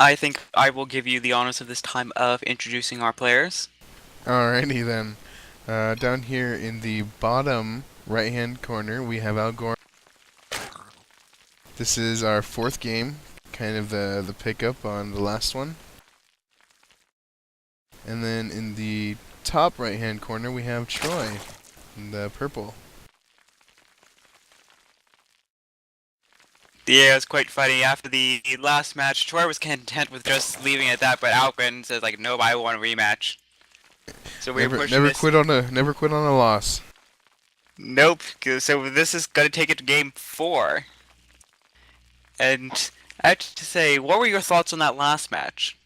I think I will give you the honors of this time of introducing our players. Alrighty then. Down here in the bottom right-hand corner, we have Algoren. This is our fourth game, kind of the pickup on the last one. And then in the top right-hand corner, we have Troy in the purple. Yeah, it was quite funny. After the last match, Troy was content with just leaving it at that, but Algren says like, "Nope, I want a rematch." So we were Never, pushing never this. quit on a, never quit on a loss. Nope. So this is gonna take it to game 4. And I have to say, what were your thoughts on that last match?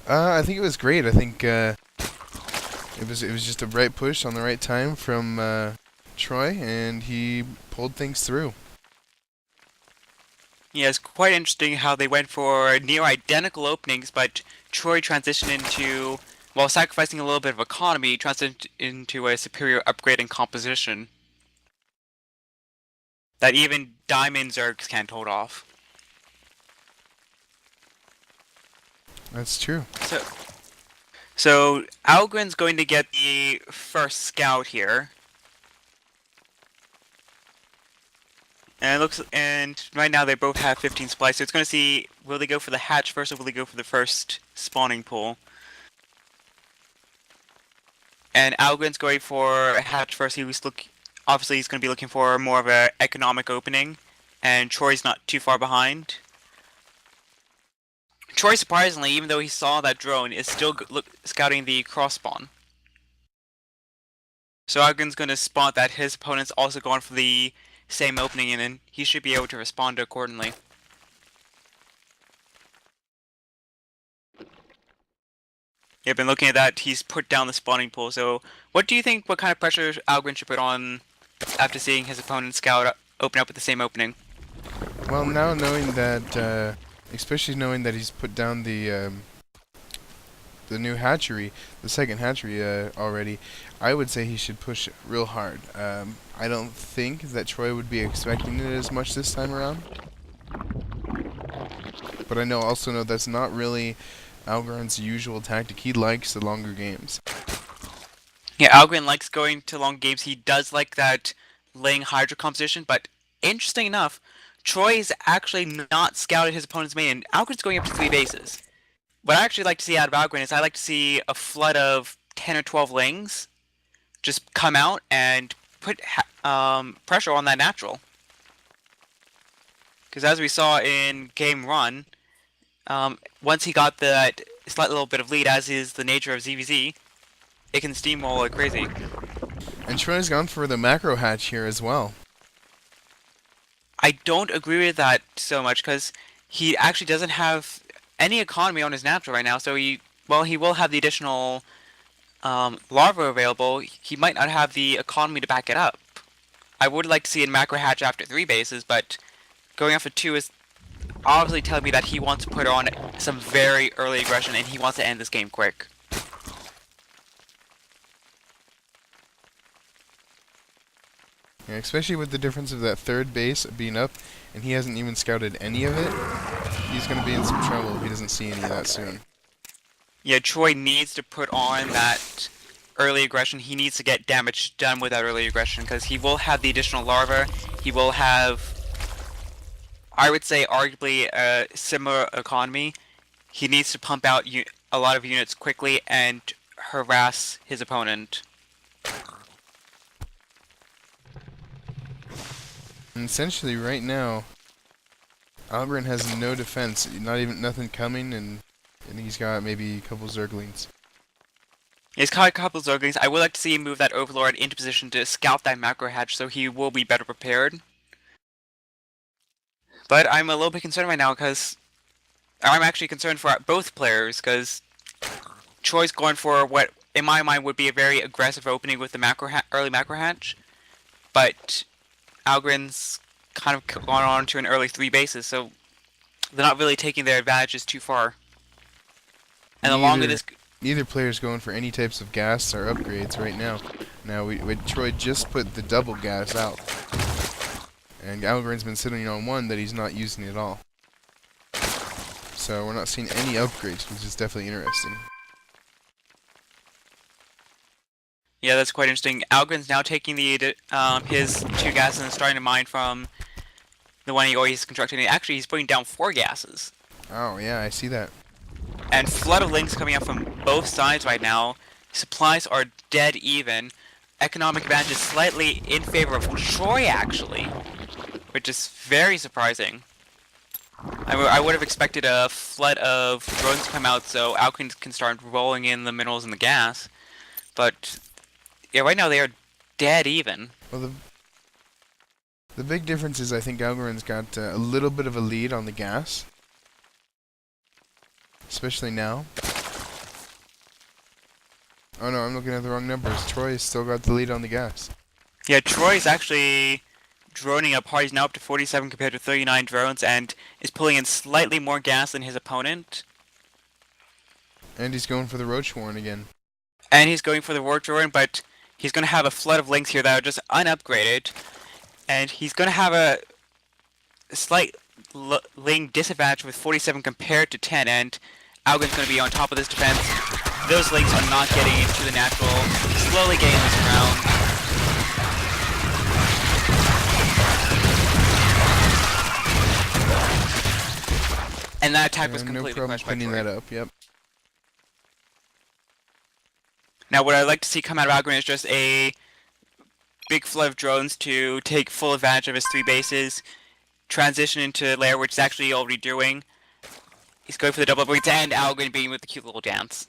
I think it was great. I think it was just a right push on the right time from Troy, and he pulled things through. Yeah, it's quite interesting how they went for near identical openings, but Troy transitioned into, while sacrificing a little bit of economy, transitioned into a superior upgrade in composition that even Diamond Zergs can't hold off. That's true. So Algren's going to get the first scout here. And right now they both have 15 supplies, so it's going to see, will they go for the hatch first or will they go for the first spawning pool? And Algren's going for a hatch first. Obviously he's going to be looking for more of an economic opening, and Troy's not too far behind. Troy, surprisingly, even though he saw that drone, is still scouting the cross spawn. So Algren's going to spot that his opponent's also going for the same opening, and then he should be able to respond accordingly. Yeah, been looking at that, he's put down the spawning pool. So what do you think, what kind of pressure Algren should put on after seeing his opponent scout open up with the same opening? Well, now knowing that, especially knowing that he's put down the new hatchery, the second hatchery already, I would say he should push real hard. I don't think that Troy would be expecting it as much this time around. But I also know that's not really Algoren's usual tactic. He likes the longer games. Yeah, Algren likes going to long games. He does like that laying Hydra composition, but interesting enough, Troy's actually not scouted his opponent's main, and Algren's going up to 3 bases. What I actually like to see out of Algren is I like to see a flood of 10 or 12 lings just come out and put pressure on that natural. Because as we saw in game 1, once he got that slight little bit of lead, as is the nature of ZvZ, it can steamroll like crazy. And Troy's gone for the macro hatch here as well. I don't agree with that so much, because he actually doesn't have any economy on his natural right now, so he will have the additional larva available. He might not have the economy to back it up. I would like to see a macro hatch after 3 bases, but going after 2 is obviously telling me that he wants to put on some very early aggression and he wants to end this game quick. Yeah, especially with the difference of that third base being up, and he hasn't even scouted any of it. He's going to be in some trouble if he doesn't see any of that soon. Yeah, Troy needs to put on that early aggression. He needs to get damage done with that early aggression, because he will have the additional larva. He will have, I would say, arguably a similar economy. He needs to pump out a lot of units quickly and harass his opponent. And essentially, right now, Algoren has no defense, nothing coming, and he's got maybe a couple Zerglings. He's got a couple of Zerglings. I would like to see him move that Overlord into position to scout that macro hatch, so he will be better prepared. But I'm a little bit concerned right now, because I'm actually concerned for both players, because Troy's going for what, in my mind, would be a very aggressive opening with the early macro hatch, but Algren's kind of gone on to an early 3 bases, so they're not really taking their advantages too far. And the longer this... Neither player's going for any types of gas or upgrades right now. Now, Troy just put the double gas out. And Algoren's been sitting on one that he's not using at all. So we're not seeing any upgrades, which is definitely interesting. Yeah, that's quite interesting. Algoren's now taking the his 2 gases and starting to mine from the one he's constructing. Actually, he's putting down 4 gases. Oh yeah, I see that. And flood of links coming up from both sides right now. Supplies are dead even. Economic advantage is slightly in favor of Troy, actually, which is very surprising. I would have expected a flood of drones to come out so Algoren can start rolling in the minerals and the gas. But yeah, right now they are dead even. Well, the big difference is I think Algoren's got a little bit of a lead on the gas. Especially now. Oh no, I'm looking at the wrong numbers. Troy still got the lead on the gas. Yeah, Troy's actually droning up hard. He's now up to 47 compared to 39 drones and is pulling in slightly more gas than his opponent. And he's going for the Roach Warren again. And he's going for the Roach Warren, but he's going to have a flood of links here that are just unupgraded. And he's going to have a slight link disadvantage with 47 compared to 10, and Algoren's going to be on top of this defense. Those links are not getting into the natural, slowly getting this around. And that attack was completely no problem crushed by cleaning Troy. that up, yep. Now what I'd like to see come out of Algoren is just a big flood of drones to take full advantage of his 3 bases, transition into lair, which is actually already doing. He's going for the double upgrades, and Algoren being with the cute little dance.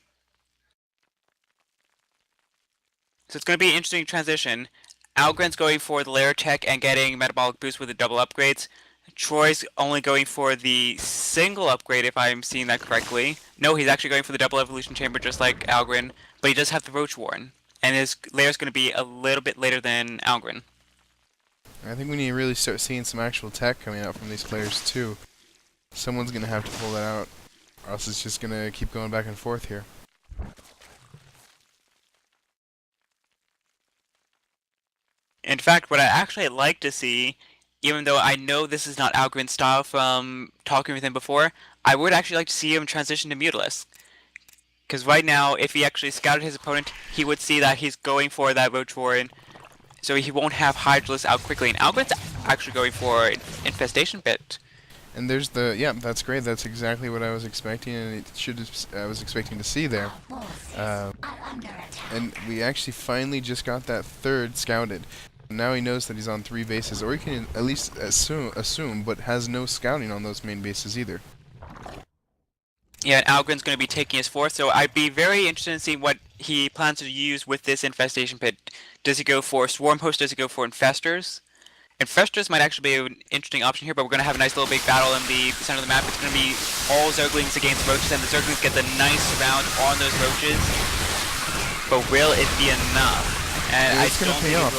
So it's going to be an interesting transition. Algoren's going for the lair tech and getting metabolic boost with the double upgrades. Troy's only going for the single upgrade, if I'm seeing that correctly. No, he's actually going for the double evolution chamber just like Algoren, but he does have the Roach Warren. And his lair's going to be a little bit later than Algoren. I think we need to really start seeing some actual tech coming out from these players too. Someone's going to have to pull that out, or else it's just going to keep going back and forth here. In fact, what I actually like to see, even though I know this is not Algoren's style from talking with him before, I would actually like to see him transition to Mutalisk. Because right now, if he actually scouted his opponent, he would see that he's going for that Roach Warren, so he won't have Hydralisk out quickly. And Algoren's actually going for an Infestation Pit. And there's the, yeah, that's great. That's exactly what I was expecting, and I was expecting to see there. And we actually finally just got that 3rd scouted. Now he knows that he's on 3 bases, or he can at least assume, but has no scouting on those main bases either. Yeah, and Algoren's going to be taking his 4th, so I'd be very interested in seeing what he plans to use with this Infestation Pit. Does he go for Swarm Host? Does he go for Infestors? Infestors might actually be an interesting option here, but we're going to have a nice little big battle in the center of the map. It's going to be all Zerglings against Roaches, and the Zerglings get the nice surround on those Roaches. But will it be enough? And it's going to pay off.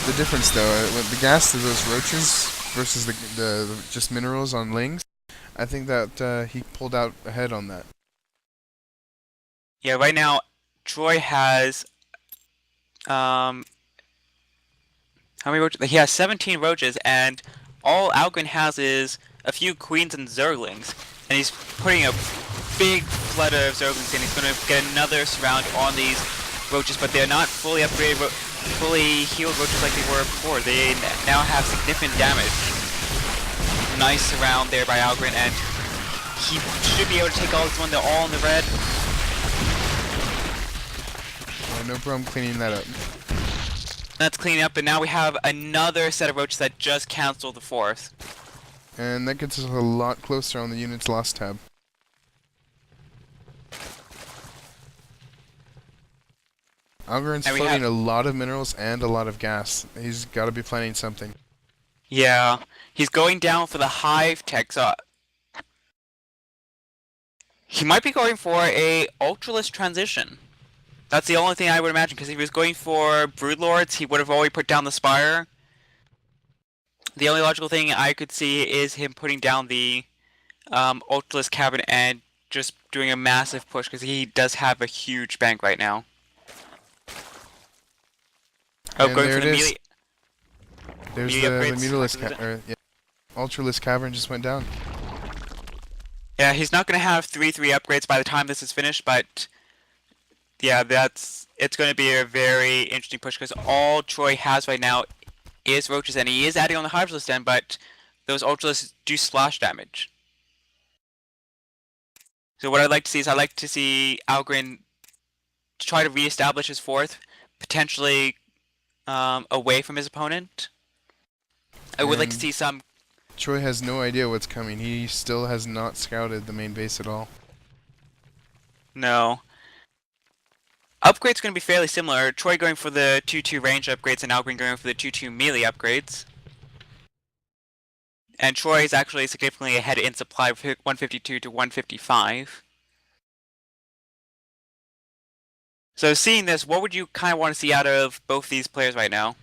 The difference though, with the gas to those Roaches versus the just minerals on Lings, I think that he pulled out ahead on that. Yeah, right now, Troy has how many roaches? He has 17 roaches, and all Algoren has is a few queens and Zerglings. And he's putting a big flood of Zerglings in. He's going to get another surround on these roaches, but they're not fully upgraded, fully healed roaches like they were before. They now have significant damage. Nice surround there by Algoren, and he should be able to take all this one. They're all in the red. No problem cleaning that up. That's cleaning up, and now we have another set of roaches that just canceled the 4th. And that gets us a lot closer on the units lost tab. Algoren's floating a lot of minerals and a lot of gas. He's got to be planning something. Yeah, he's going down for the hive tech, so he might be going for a Ultralist transition. That's the only thing I would imagine, because if he was going for Broodlords, he would have already put down the Spire. The only logical thing I could see is him putting down the Ultralist Cabin and just doing a massive push, because he does have a huge bank right now. Oh, and going there for the it is. melee. There's the Mutalisk, yeah, Ultralist Cavern just went down. Yeah, he's not going to have 3-3 upgrades by the time this is finished, but yeah, it's going to be a very interesting push because all Troy has right now is roaches, and he is adding on the Hydralisk Den, but those Ultralisks do slash damage. So what I'd like to see is I'd like to see Algoren try to reestablish his fourth, potentially away from his opponent. I would like to And see some. Troy has no idea what's coming. He still has not scouted the main base at all. No. Upgrades going to be fairly similar. Troy going for the 2-2 range upgrades and Algoren going for the 2-2 melee upgrades. And Troy is actually significantly ahead in supply with 152 to 155. So seeing this, what would you kind of want to see out of both these players right now?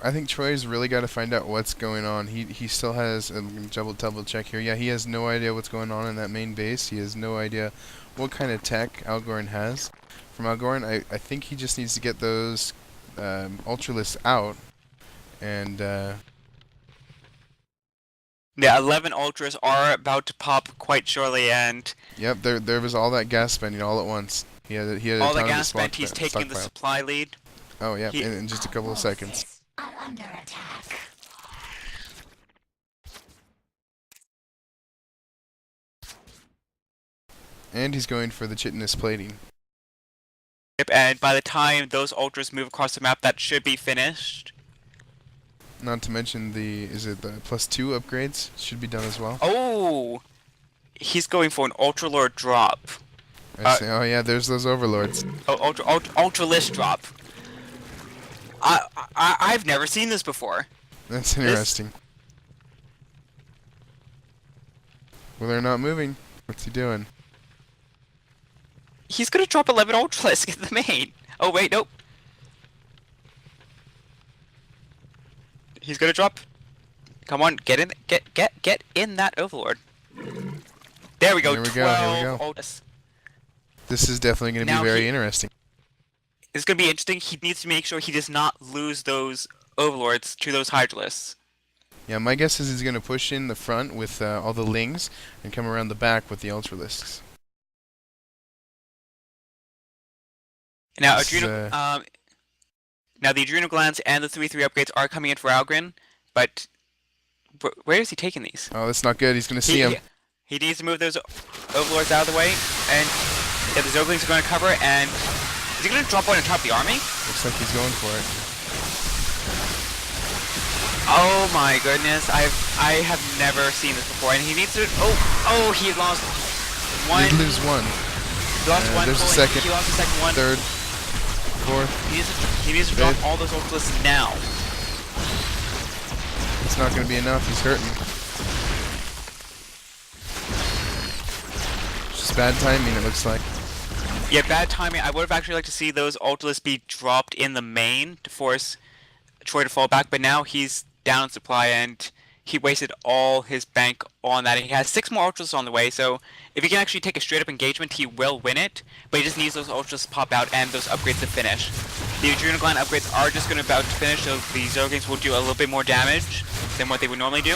I think Troy's really got to find out what's going on. He still has, I'm going to double check here. Yeah, he has no idea what's going on in that main base. He has no idea what kind of tech Algoren has. From Algoren, I think he just needs to get those Ultralisks out. And Yeah, 11 Ultras are about to pop quite shortly, and yep, there was all that gas spending all at once. He had a all the ton of gas spent, he's taking the stockpile. supply lead. Oh yeah, in just a couple of seconds. Are under attack. And he's going for the chitinous plating. And by the time those Ultras move across the map, that should be finished. Not to mention the +2 upgrades should be done as well. Oh! He's going for an Ultra Lord drop. Oh yeah, there's those overlords. Oh, Ultralisk drop. I've never seen this before. That's interesting. Well, they're not moving. What's he doing? He's gonna drop 11 Ultralisk in the main. Oh wait, nope. He's gonna drop. Come on, get in, get in that Overlord. There we go. Here we go, here we go. Ultras. This is definitely going to be Now very interesting. It's gonna be interesting. He needs to make sure he does not lose those Overlords to those Hydralisks. Yeah, my guess is he's going to push in the front with all the Lings and come around the back with the Ultralisks. Now, This is, now the Adrenal Glands and the 3-3 upgrades are coming in for Algoren, but where is he taking these? Oh, that's not good. He's going to see him. He needs to move those Overlords out of the way, and yeah, the Zerglings are going to cover, and is he going to drop one on top of the army? Looks like he's going for it. Oh my goodness, I have never seen this before, and he needs to. Oh, he lost one. He did lose one. He lost one. There's the second. He lost the second one. Third. Fourth. He needs to drop all those Ultralisks now. It's not going to be enough. He's hurting. Just bad timing, it looks like. Yeah, bad timing. I would have actually liked to see those Ultralisks be dropped in the main to force Troy to fall back, but now he's down in supply and he wasted all his bank on that. And he has 6 more Ultras on the way, so if he can actually take a straight up engagement, he will win it, but he just needs those Ultras to pop out and those upgrades to finish. The Adrenal Gland upgrades are just going to about to finish, so the Zerglings will do a little bit more damage than what they would normally do.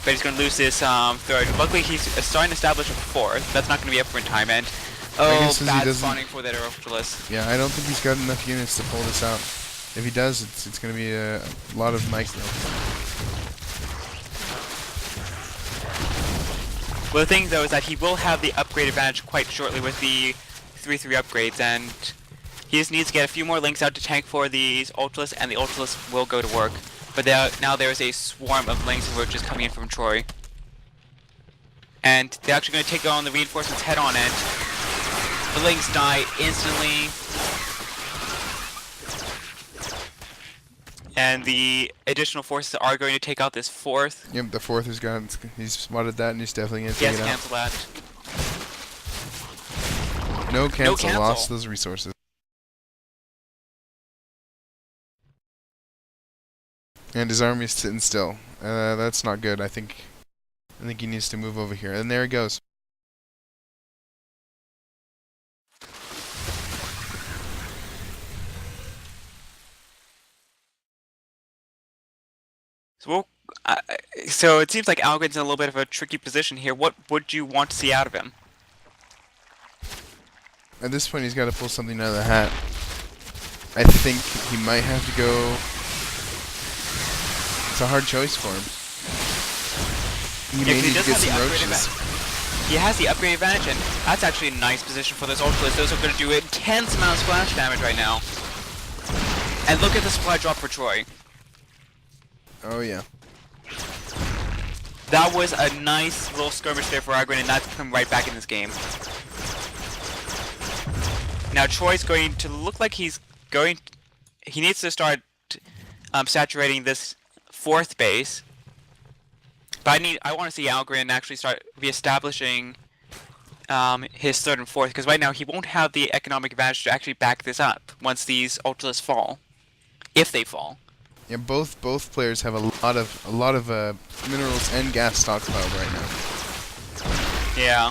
But he's going to lose this third. Luckily, he's starting to establish a fourth. That's not going to be up for in time, and bad spawning for that Ultralisk. Yeah, I don't think he's got enough units to pull this out. If he does, it's going to be a lot of micro. Well, the thing though is that he will have the upgrade advantage quite shortly with the 3-3 upgrades, and he just needs to get a few more links out to tank for these Ultralisks, and the Ultralisks will go to work. But now there's a swarm of links and roaches coming in from Troy. And they're actually going to take on the reinforcements head on, and the links die instantly. And the additional forces are going to take out this fourth. Yep, the fourth has got. He's spotted that, and he's definitely going to He take has it to cancel that. out. No cancel. cancel. Lost those resources. And his army's sitting still. That's not good. I think he needs to move over here. And there he goes. So, uh, so it seems like Algoren's in a little bit of a tricky position here. What would you want to see out of him? At this point, he's got to pull something out of the hat. I think he might have to go. It's a hard choice for him. He Yeah, may 'cause he need to does get have the some upgrade roaches. He has the upgrade advantage, and that's actually a nice position for those Ultras. Those are going to do intense amount of splash damage right now. And look at the supply drop for Troy. Oh yeah. That was a nice little skirmish there for Algoren, and that's put him right back in this game. Now Troy's going to look like he needs to start saturating this 4th base. But I want to see Algoren actually start reestablishing his 3rd and 4th, because right now he won't have the economic advantage to actually back this up once these Ultras fall, if they fall. Yeah, both players have a lot of minerals and gas stockpiled right now. Yeah.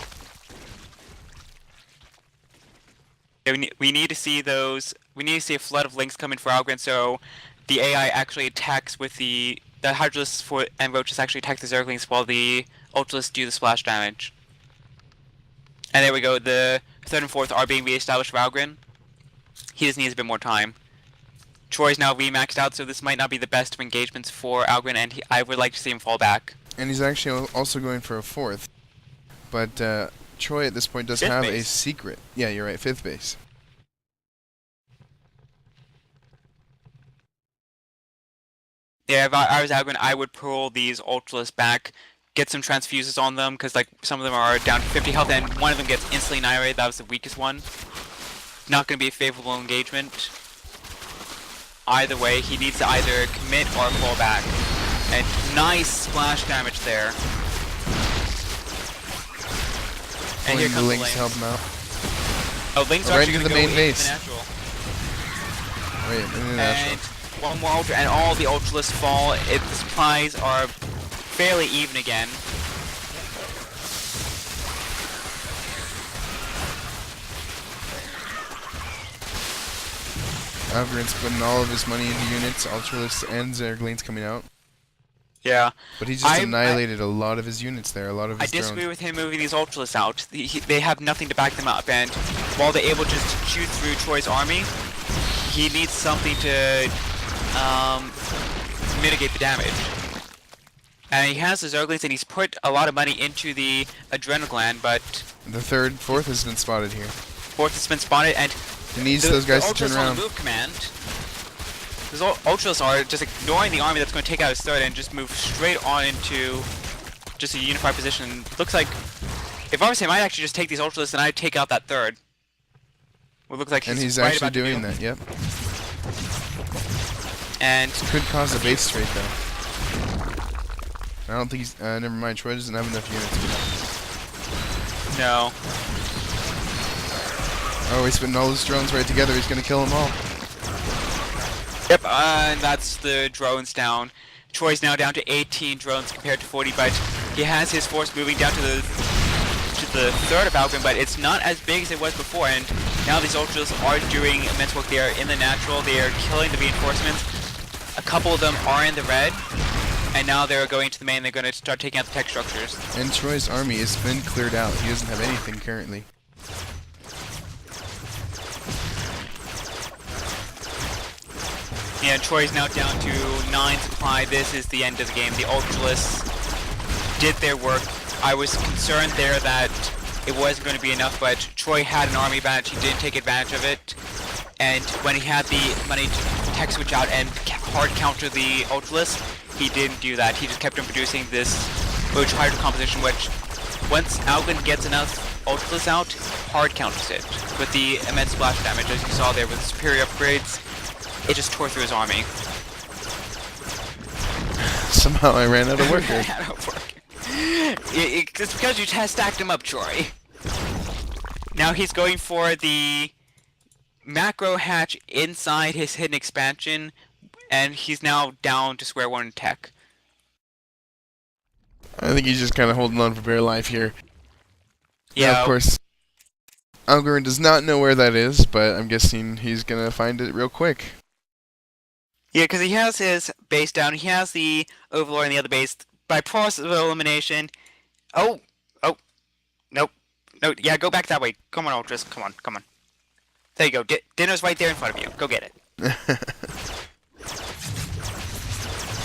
Yeah, we need to see those. We need to see a flood of links coming for Algoren, so the AI actually attacks with the Hydralisks and Roaches actually attack the Zerglings while the Ultralists do the splash damage. And there we go. The 3rd and 4th are being reestablished for Algoren. He just needs a bit more time. Troy's now remaxed out, so this might not be the best of engagements for Algoren, and I would like to see him fall back. And he's actually also going for a 4th. But Troy at this point does 5th have a base. secret. Yeah, you're right, 5th base. Yeah, if I was Algoren, I would pull these Ultras back, get some transfuses on them, because like some of them are down to 50 health, and one of them gets instantly annihilated. That was the weakest one. Not going to be a favorable engagement. Either way, he needs to either commit or fall back. And nice splash damage there. And here Pulling the comes links to help him out. Oh, links are Right actually into going to the go main into base. the natural. Right, in the And natural. one more Ultra, and all the Ultralists fall. The supplies are fairly even again. Algoren's putting all of his money into units, Ultralists and Zerglings coming out. Yeah. But he just annihilated a lot of his units there, a lot of I his disagree drones. with him moving these Ultralists out. They have nothing to back them up, and while they're able just to shoot through Troy's army, he needs something to mitigate the damage. And he has the Zerglings, and he's put a lot of money into the Adrenal Gland, but The 3rd, 4th has been spotted here. 4th has been spotted, and He needs those guys to turn Ultras on around. the move command. Those Ultras are just ignoring the army that's going to take out his 3rd and just move straight on into just a unified position. Looks like, if I was him, I'd actually just take these Ultras and I'd take out that 3rd. Well, looks like And he's right actually about to doing do. that, yep. And Could cause a base trade though. I don't think he's, never mind, Troy doesn't have enough units for that. no, Oh, he's putting all his drones right together, he's gonna kill them all. yep, and that's the drones down. Troy's now down to 18 drones compared to 40, but he has his force moving down to the 3rd of Algoren, but it's not as big as it was before, and now these Ultras are doing immense work. They are in the natural, they are killing the reinforcements. A couple of them are in the red, and now they're going to the main, they're going to start taking out the tech structures. And Troy's army has been cleared out, he doesn't have anything currently. Yeah, Troy's now down to 9 supply. This is the end of the game. The Ultralists did their work. I was concerned there that it wasn't going to be enough, but Troy had an army advantage. He didn't take advantage of it. And when he had the money to tech switch out and hard counter the Ultralists, he didn't do that. He just kept on producing this Roach Hydra composition, which once Algoren gets enough Ultralists out, hard counters it. With the immense splash damage, as you saw there with superior upgrades, it just tore through his army. Somehow I ran out of work here. It's because you stacked him up, Troy. Now he's going for the macro hatch inside his hidden expansion, and he's now down to square one in tech. I think he's just kind of holding on for bare life here. Yeah, Now, of course, Algoren does not know where that is, but I'm guessing he's gonna find it real quick. Yeah, because he has his base down. He has the Overlord in the other base. By process of elimination. Oh, oh, nope, no. Yeah, go back that way. Come on, Ultras. Come on, come on. There you go. Dinner's right there in front of you. Go get it.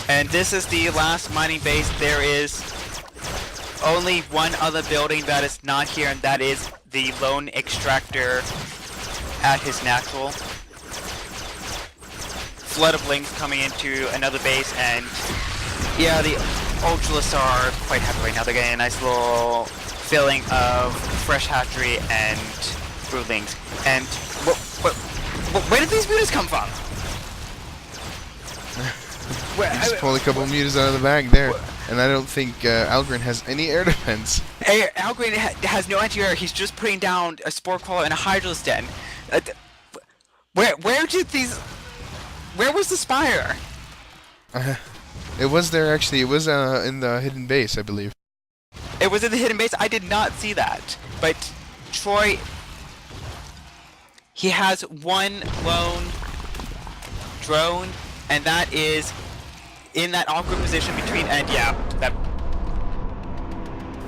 And this is the last mining base. There is only one other building that is not here, and that is the lone extractor at his natural. Flood of links coming into another base, and yeah, the Ultras are quite happy right now. They're getting a nice little filling of fresh hatchery and broodlings. And where did these mutas come from? He just pulled a couple of mutas out of the bag there. And I don't think Algoren has any air defense. Algoren has no anti-air. He's just putting down a spore crawler and a Hydra's den. Where did these? Where was the spire? It was there actually. It was in the hidden base, I believe. It was in the hidden base. I did not see that. But Troy, he has one lone drone, and that is in that awkward position between. And yeah,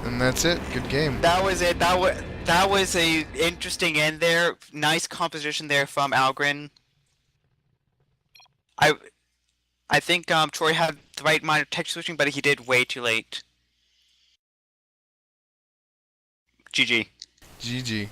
And that's it. Good game. that was it. That was a interesting end there. Nice composition there from Algoren. I think Troy had the right amount of tech switching, but he did way too late. GG. GG.